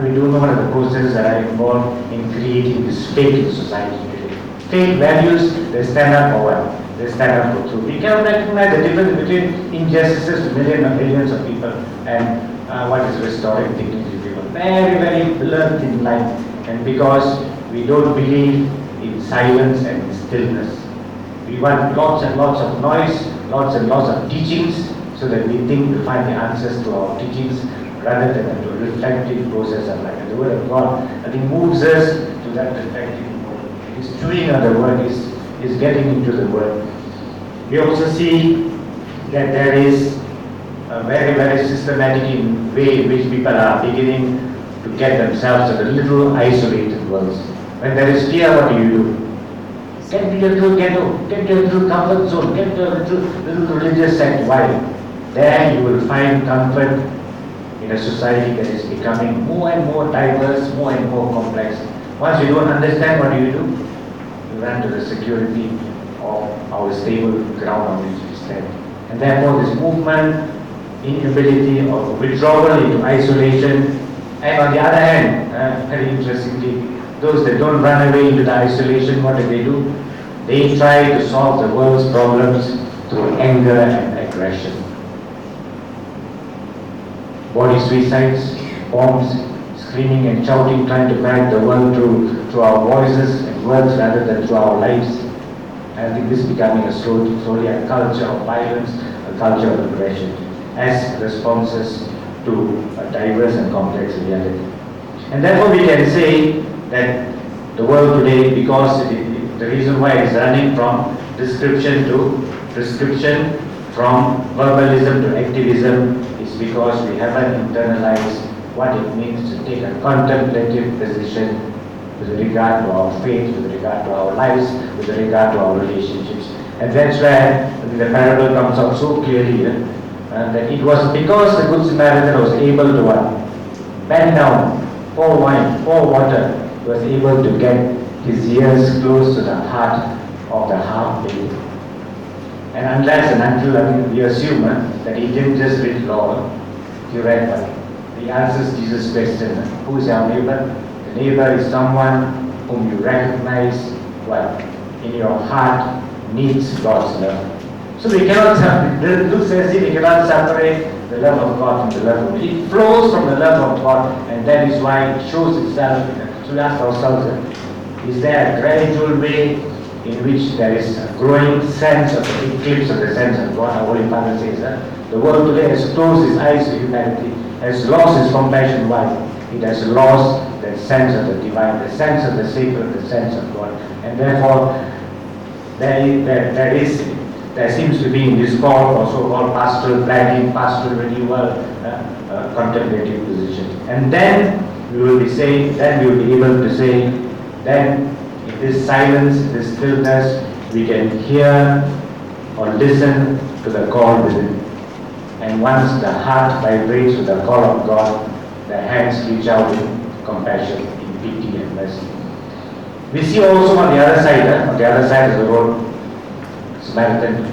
We don't know what are the processes that are involved in creating this fake in society today. Fake values, they stand up for what? They stand up for truth. We cannot recognize the difference between injustices to millions of people and what is restoring dignity to people. Very, very blurred in line. And because we don't believe in silence and in stillness. We want lots and lots of noise, lots and lots of teachings, so that we think we find the answers to our teachings rather than to a reflective process of life. And the Word of God, I think, moves us to that reflective mode. It's chewing on the Word, is getting into the Word. We also see that there is a very, very systematic way in which people are beginning to get themselves to the little isolated worlds. When there is fear, what do? Get to your little ghetto, get to your little comfort zone, get to your little religious sect. Why? There you will find comfort in a society that is becoming more and more diverse, more and more complex. Once you don't understand, what do? You run to the security of our stable ground on which we stand. And therefore this movement, inability or withdrawal into isolation, and on the other hand, very interestingly, those that don't run away into the isolation, what do? They try to solve the world's problems through anger and aggression. Body suicides, bombs, screaming and shouting, trying to guide the world through our voices and words rather than through our lives. And I think this is becoming slowly a culture of violence, a culture of aggression. as responses to a diverse and complex reality. And therefore we can say that the world today, because the reason why it's running from description to prescription, from verbalism to activism, is because we haven't internalized what it means to take a contemplative position with regard to our faith, with regard to our lives, with regard to our relationships. And that's where the parable comes out so clearly that it was because the Good Samaritan was able to bend down, pour wine, pour water, he was able to get his ears close to the heart of the half-baked. And unless and until we assume that he didn't just read law, he read what? He answers Jesus' question, who is our neighbor? The neighbor is someone whom you recognize what? In your heart needs God's love. So we cannot, it looks as if we cannot separate the love of God from the love of God. It flows from the love of God, and that is why it shows itself. So we ask ourselves, is there a gradual way in which there is a growing sense of the eclipse of the sense of God? Our Holy Father says that the world today has closed its eyes to humanity, has lost its compassion. Why? It has lost the sense of the divine, the sense of the sacred, the sense of God. And therefore, there seems to be in this call for so-called pastoral planning, pastoral renewal, contemplative position. And then we will be saying, then we will be able to say, then in this silence, in this stillness, we can hear or listen to the call within. And once the heart vibrates with the call of God, the hands reach out in compassion, in pity and mercy. We see also on the other side of the road, Samaritan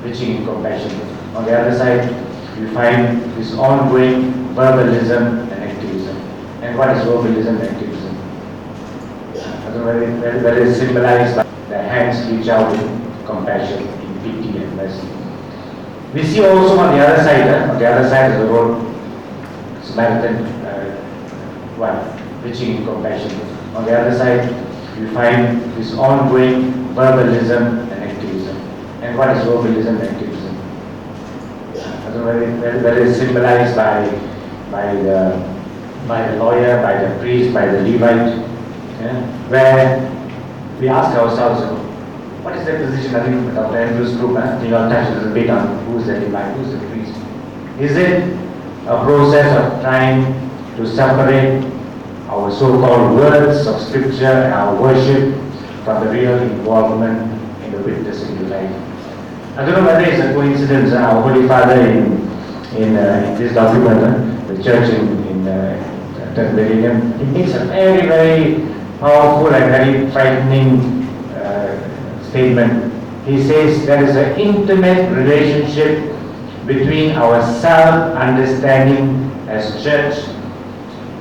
reaching in compassion. On the other side, we find this ongoing verbalism and activism. And what is verbalism and activism? I don't know whether it's symbolized by the hands reach out in compassion, in pity and mercy. We see also on the other side of the road, Samaritan reaching in compassion. On the other side, we find this ongoing verbalism and activism. And what is verbalism and activism? I don't know whether it's symbolized by the lawyer, by the priest, by the Levite, where we ask ourselves, what is the position? I think Dr. Andrew's group, they all touched a little bit on who's the Levite, who's the priest. Is it a process of trying to separate our so-called words of scripture and our worship from the real involvement in the witnessing life? I don't know whether it's a coincidence. Our Holy Father in this document, the church in Third Millennium, he makes a very, very powerful and very frightening statement. He says there is an intimate relationship between our self-understanding as church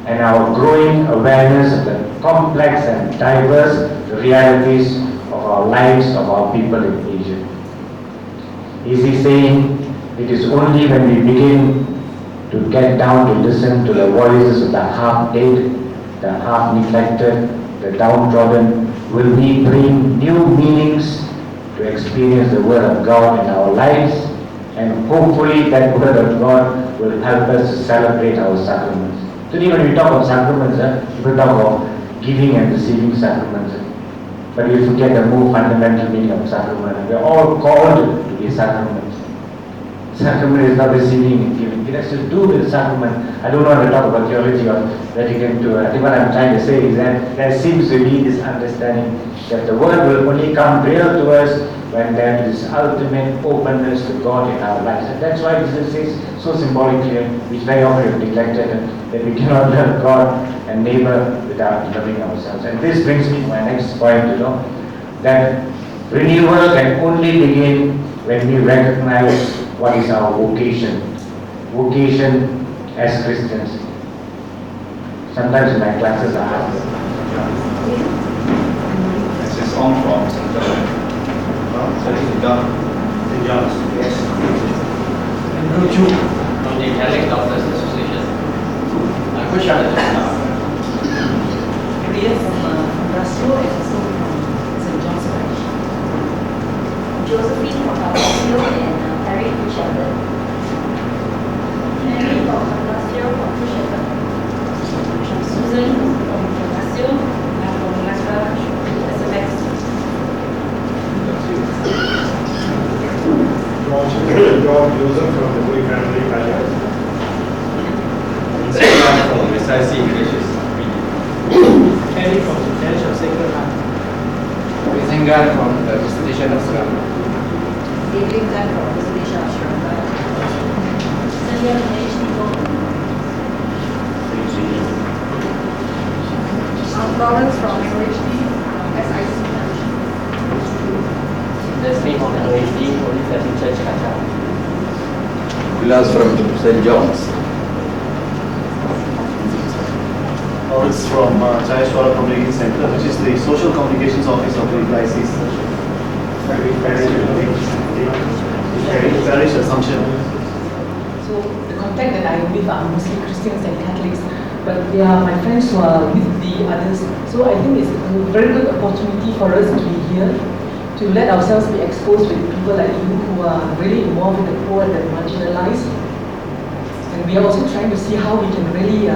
and our growing awareness of the complex and diverse realities of our lives, of our people in Asia. Is he saying it is only when we begin to get down to listen to the voices of the half-dead, the half-neglected, the downtrodden, will we bring new meanings to experience the Word of God in our lives, and hopefully that Word of God will help us to celebrate our sacraments. Today when we talk of sacraments, people talk of giving and receiving sacraments. But we forget the more fundamental meaning of sacrament. We are all called to be sacraments. Sacrament is not receiving and giving. It has to do with sacrament. I don't want to talk about theology of Vatican II. I think what I'm trying to say is that there seems to be this understanding that the Word will only come real to us when there is ultimate openness to God in our lives. And that's why Jesus says so symbolically, which very often is neglected, that we cannot love God and neighbor without loving ourselves. And this brings me to my next point, that renewal can only begin when we recognize what is our vocation. Vocation as Christians. Sometimes in my classes I ask This is on from St. John. St. John. Yes. Andrew Chu from the Catholic Doctors Association. Good shot at that. Yes, from Brazil and also from St. John's Parish. Josephine from Brazil and Harry Richard John Joseph from the Holy Family Palace. From SIC Ignatius. Henry from the Church of Sacred Heart. Visingan from the Visitation of Sri Lanka. David from Visitation of Sri Lanka. Florence from PIHD, SIC. Leslie from PIHD, Holy Family Church, Kacang. Vilas from St. John's. It's from Jayeshwara Community Center, which is the Social Communications Office of the Diocese. Parish Assumption. So the contact that I with are mostly Christians and Catholics, but they are my friends who are with the others. So I think it's a very good opportunity for us to be here, to let ourselves be exposed with people like you who are really involved with the poor and the marginalized. And we are also trying to see how we can really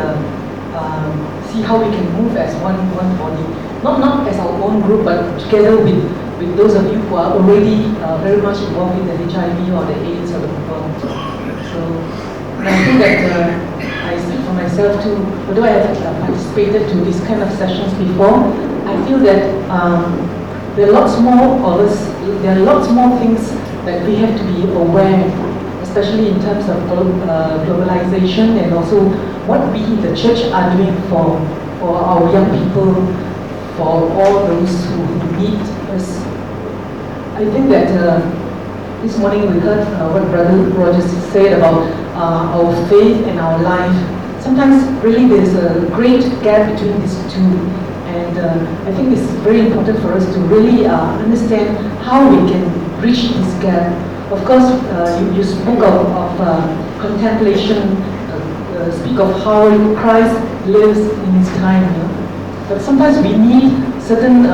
see how we can move as one body, not as our own group, but together with those of you who are already very much involved with the HIV or the AIDS or the world. So I think that I speak for myself too, although I have participated to these kind of sessions before, I feel that there are lots more of us, there are lots more things that we have to be aware, especially in terms of globalization and also what we, the church, are doing for our young people, for all those who need us. I think that this morning we heard what Brother Rogers said about our faith and our life. Sometimes really there's a great gap between these two, and I think it's very important for us to really understand how we can bridge this gap. Of course, you spoke of contemplation, speak of how Christ lives in his time, but sometimes we need certain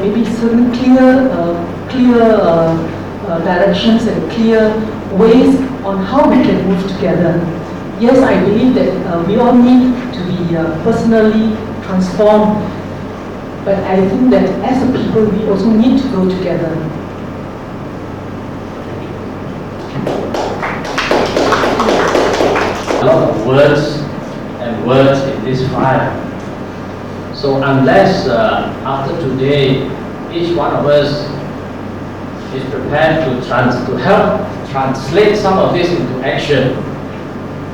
maybe certain clear directions and clear ways on how we can move together. Yes, I believe that we all need to be personally transformed, but I think that as a people we also need to go together. A lot of words and words in this file. So unless after today, each one of us is prepared to help translate some of this into action,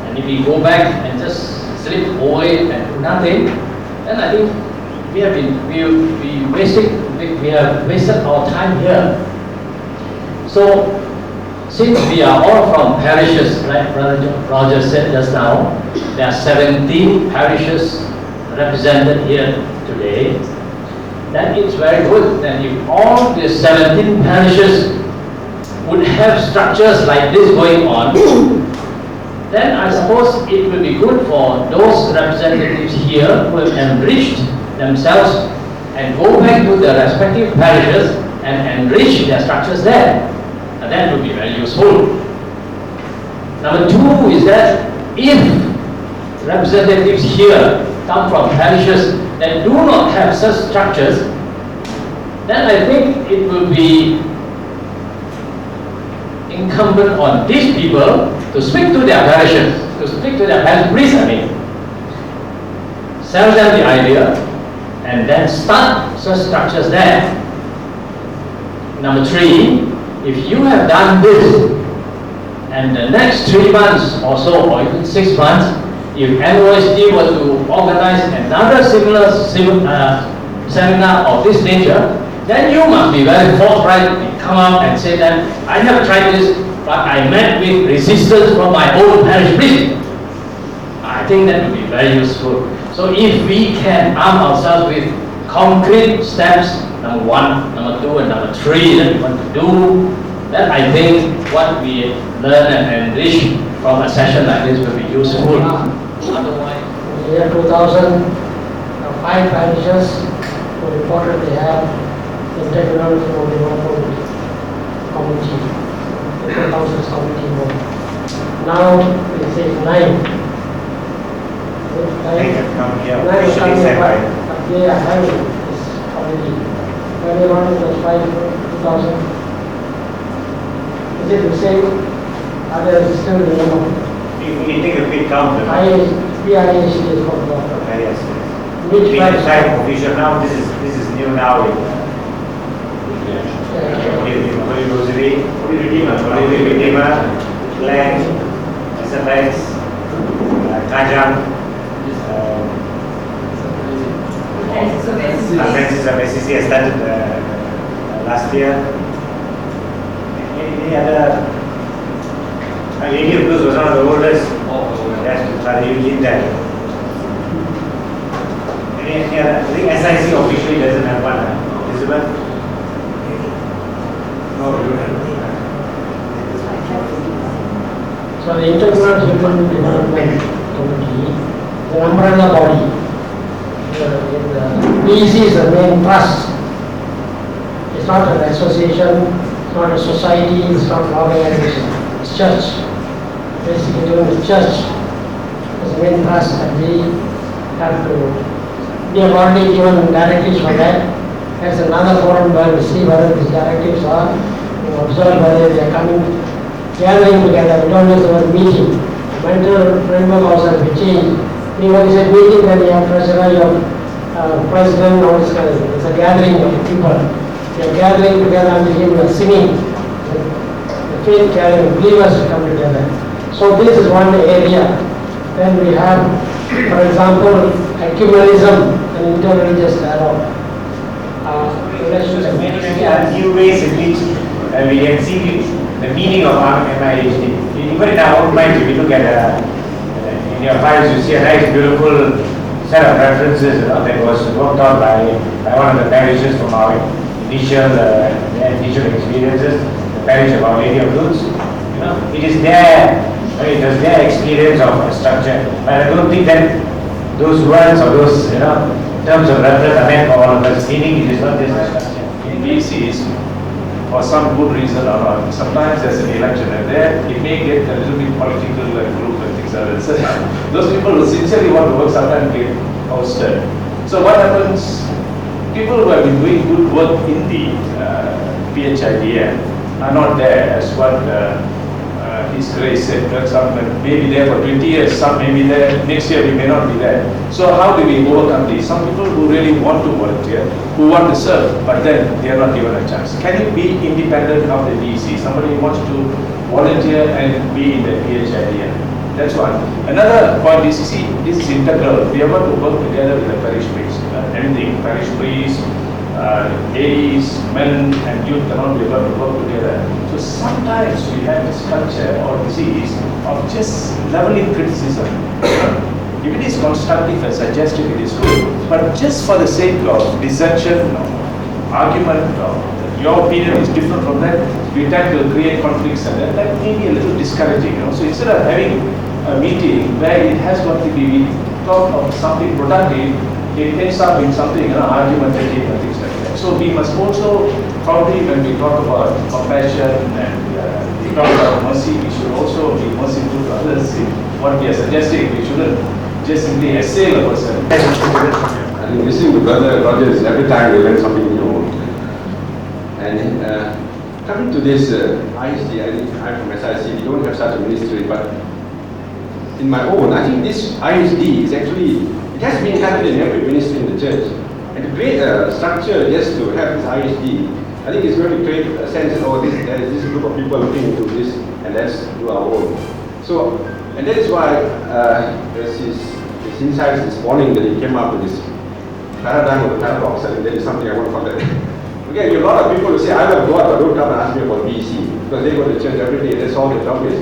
and if we go back and just slip away and do nothing, then I think we have wasted our time here. So since we are all from parishes, like Brother Rogers said just now, there are 17 parishes represented here today. Then it's very good that if all the 17 parishes would have structures like this going on, then I suppose it will be good for those representatives here who have enriched themselves and go back to their respective parishes and enrich their structures there. And that would be very useful. Number two is that if representatives here come from parishes that do not have such structures, then I think it will be incumbent on these people to speak to their parishes, to speak to their parish priests, sell them the idea, and then start such structures there. Number three, if you have done this, and the next 3 months or so, or even 6 months, if MOSD were to organize another similar seminar of this nature, then you must be very forthright and come up and say that I have tried this, but I met with resistance from my own parish priest. I think that would be very useful. So if we can arm ourselves with concrete steps, number 1, number 2, and number 3 that we want to do, then I think what we learn and enrich from a session like this will be useful. Otherwise, in the year 2000, 5 parishes who reported they have integral development committee, the 2000 committee board. Now it says 9. They have come here. Nine is Officially coming said up, by but they are having this already. Earlier on it was 5, 2000. Is it the same? Others still remember? We take a quick count. PIHD is called. Yes. Which We branch? decide official now. This is new now. Holy Rosary, Holy Redeemer, Land, SMS, Kajang, Francis of SCC has started last year. Any other? Lady of Blues was one of the oldest. Yes, Father Eugene there. Any other? I think SIC officially doesn't have one. Elizabeth? No, you don't have. So the Integral Human Development Committee is an umbrella body. The BEC is the main trust. It's not an association, it's not a society, it's not an organization. It's church. Basically, even the church is the main trust, and we have already given directives for that. There's another forum where we see whether these directives are, observe whether they are coming, gathering together. We don't use the word meeting. Mental framework also has been changed. When you say meeting, then you have treasurer, you have president, all this kind of thing. It's a gathering of people. They are gathering together and we are singing. The faith gathering, believers come together. So this is one area. Then we have, for example, ecumenism and interreligious dialogue. New ways in which we can see the meaning of MIHD. Even in our own minds, if you look at in your files, you see a nice, beautiful set of references that was worked out by one of the parishes from our initial experiences, the parish of Our Lady of Lourdes. It is their, it was their experience of structure. But I don't think that those words or those terms of reference are meant for all of us. Meaning, it is not just a structure. In BCs, for some good reason or not, sometimes there's an election and there it may get a little bit political group and things like that. Those people who sincerely want to work sometimes get ousted. So what happens, people who have been doing good work in the PIHD are not there as what His Grace said. Some may be there for 20 years, some may be there, next year we may not be there. So how do we overcome this? Some people who really want to volunteer, who want to serve, but then they are not given a chance. Can you be independent of the DEC? Somebody who wants to volunteer and be in the PIHD. That's one. Another point is, you see, this is integral. We are going to work together with the parish priest. Anything, parish priest, ladies, men and youth and all, we are going to work together. So sometimes we have this culture or disease of just leveling criticism. If it is constructive and suggestive, it is good. But just for the sake of dissension, argument, your opinion is different from that, we tend to create conflicts and that may be a little discouraging. So instead of having a meeting where it has got to be talk of something productive, it ends up in something, argumentative and things like that. So we must also, probably when we talk about compassion and we talk about mercy, we should also be merciful to others in what we are suggesting. We shouldn't just simply assail a person. I think listening to Brother Rogers, every time we learn something new. And coming to this IHD, I think I'm from SIC, we don't have such a ministry, but in my own, I think this IHD is actually, it has been happening in every ministry in the church. And to create a structure just to have this IHD, I think it's going to create a sense that, there is this group of people looking into this, and let's do our own. So, and that is why there's this insights this morning that he came up with this paradigm of the paradox, and that is something I want to forget. Okay, you have a lot of people who say, I love God, but don't come and ask me about BC, because they go to church every day, that's all their job is.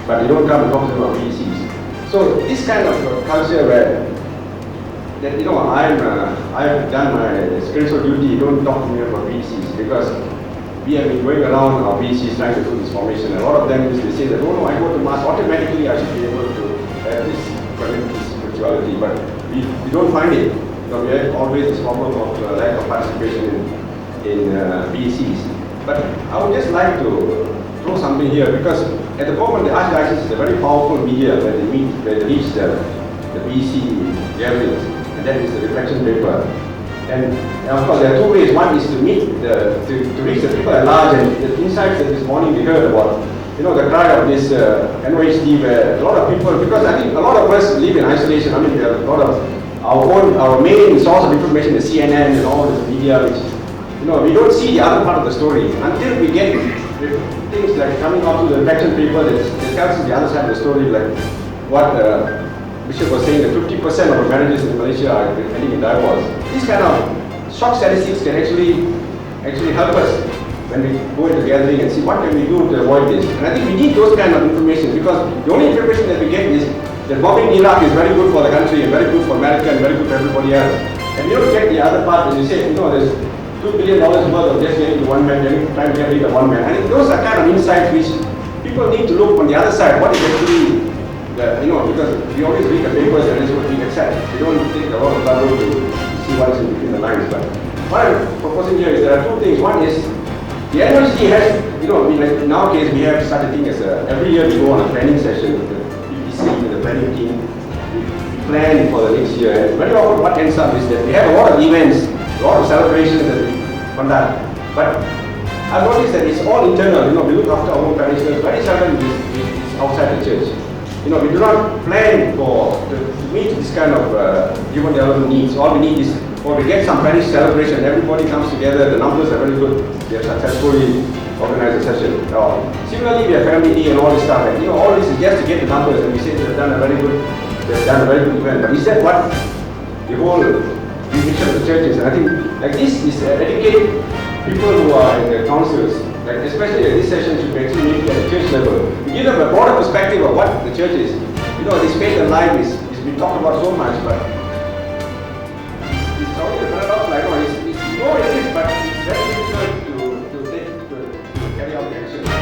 But they don't come and talk to them about BCs. So this kind of culture where that I've done my spiritual duty, don't talk to me about BCs, because we have been going around our BCs trying to do this formation. A lot of them they say that, oh no, I go to Mass, automatically I should be able to have this spirituality, but we don't find it. We have always this problem of lack of participation in BCs. But I would just like to throw something here, because at the moment the Archdiocese is a very powerful media where they meet, where they reach the BC gatherings, and that is the reflection paper. And of course, there are two ways. One is to meet, to reach the people at large, and the insights that this morning we heard about, the cry of this NOHD, where a lot of people, because I think a lot of us live in isolation. I mean, we have a lot of our main source of information is CNN and all this media, which, we don't see the other part of the story until we get things like coming out to the election paper that tells us the other side of the story, like what Bishop was saying, that 50% of the marriages in Malaysia are ending in divorce. These kind of shock statistics can actually help us when we go into gathering and see what can we do to avoid this. And I think we need those kind of information, because the only information that we get is that bombing Iraq is very good for the country and very good for America and very good for everybody else. And you don't get the other part when you say, there's $2 billion worth of just getting to one man, trying to get rid of one man. I think those are kind of insights which people need to look on the other side, what is actually, because we always read the papers and that's what we accept. We don't take a lot of trouble to see what is in between the lines. But what I'm proposing here is there are two things. One is, the NOHD has, like in our case, we have such a thing as every year we go on a planning session with the PPC, with the planning team. We plan for the next year, and very often what ends up is that we have a lot of events, a lot of celebrations that we conduct. But I've noticed that it's all internal. We look after our own parishioners. Very seldom is outside the church. We do not plan to meet this kind of human development needs. All we need is, we get some parish celebration, everybody comes together, the numbers are very good, we have successfully organized a session. Similarly, we have family day and all this stuff, and all this is just to get the numbers, and we say they've done a very good event. But is that what the whole vision of the church is? And I think like this is educate people who are in the councils, like especially this session should be actually made at the church level. We give them a broader perspective of what the church is. This faith and life is been talked about so much, but it's only a paradox, like, it is, but it's very difficult to carry out the action.